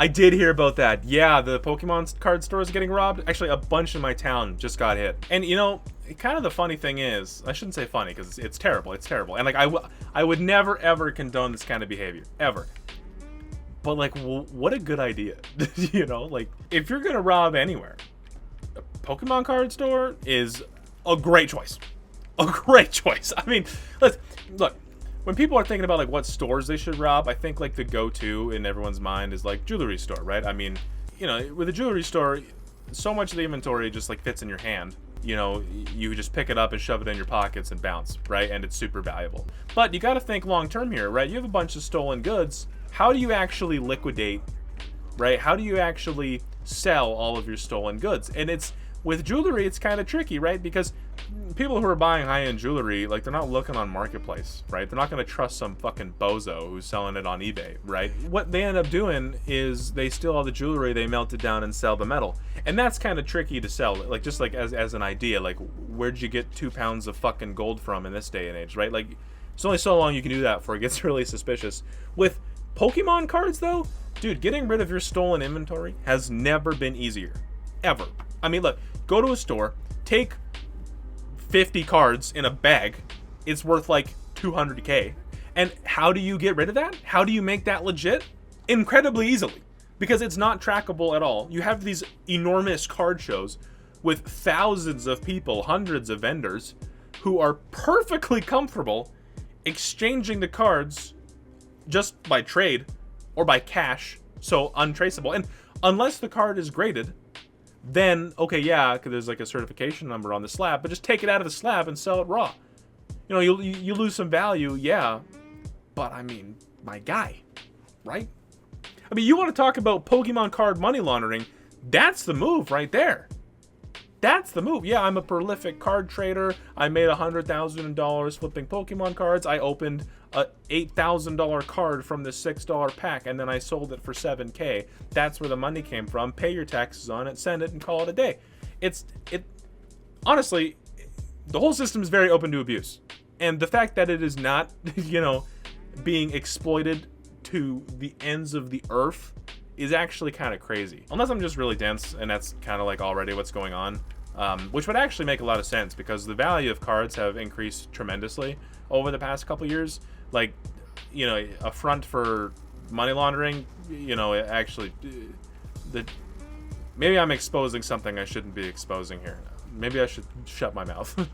I did hear about that. Yeah, the Pokemon card store is getting robbed. Actually, a bunch in my town just got hit. And you know, kind of the funny thing is, I shouldn't say funny because it's terrible. It's terrible. And like I would never ever condone this kind of behavior ever. But like, what a good idea. You know, like if you're gonna rob anywhere, a Pokemon card store is a great choice. A great choice. I mean, let's look. When people are thinking about like what stores they should rob, I think like the go-to in everyone's mind is like jewelry store, right? I mean, you know, with a jewelry store, so much of the inventory just like fits in your hand. You know, you just pick it up and shove it in your pockets and bounce, right? And it's super valuable. But you got to think long term here, right? You have a bunch of stolen goods. How do you actually liquidate, right? How do you actually sell all of your stolen goods? And it's with jewelry, it's kind of tricky, right? Because people who are buying high-end jewelry, like, they're not looking on Marketplace, right? They're not going to trust some fucking bozo who's selling it on eBay, right? What they end up doing is they steal all the jewelry, they melt it down and sell the metal. And that's kind of tricky to sell, like, just like as an idea, like, where'd you get 2 pounds of fucking gold from in this day and age, right? Like, it's only so long you can do that before it gets really suspicious. With Pokemon cards, though, dude, getting rid of your stolen inventory has never been easier. Ever. I mean, look, go to a store, take 50 cards in a bag, it's worth like 200k. And how do you get rid of that? How do you make that legit? Incredibly easily, because it's not trackable at all. You have these enormous card shows with thousands of people, hundreds of vendors who are perfectly comfortable exchanging the cards just by trade or by cash, so untraceable. And unless the card is graded, then okay, yeah, because there's like a certification number on the slab, but just take it out of the slab and sell it raw. You know, you lose some value, yeah, but I mean, my guy, right? I mean, you want to talk about Pokemon card money laundering? That's the move right there. That's the move. Yeah, I'm a prolific card trader. I made $100,000 flipping Pokemon cards. I opened a $8,000 card from the $6 pack, and then I sold it for $7K. That's where the money came from. Pay your taxes on it, send it, and call it a day. Honestly, the whole system is very open to abuse. And the fact that it is not, you know, being exploited to the ends of the earth is actually kind of crazy. Unless I'm just really dense, and that's kind of like already what's going on. Which would actually make a lot of sense because the value of cards have increased tremendously over the past couple years. Like, you know, a front for money laundering, you know, actually, maybe I'm exposing something I shouldn't be exposing here. Maybe I should shut my mouth.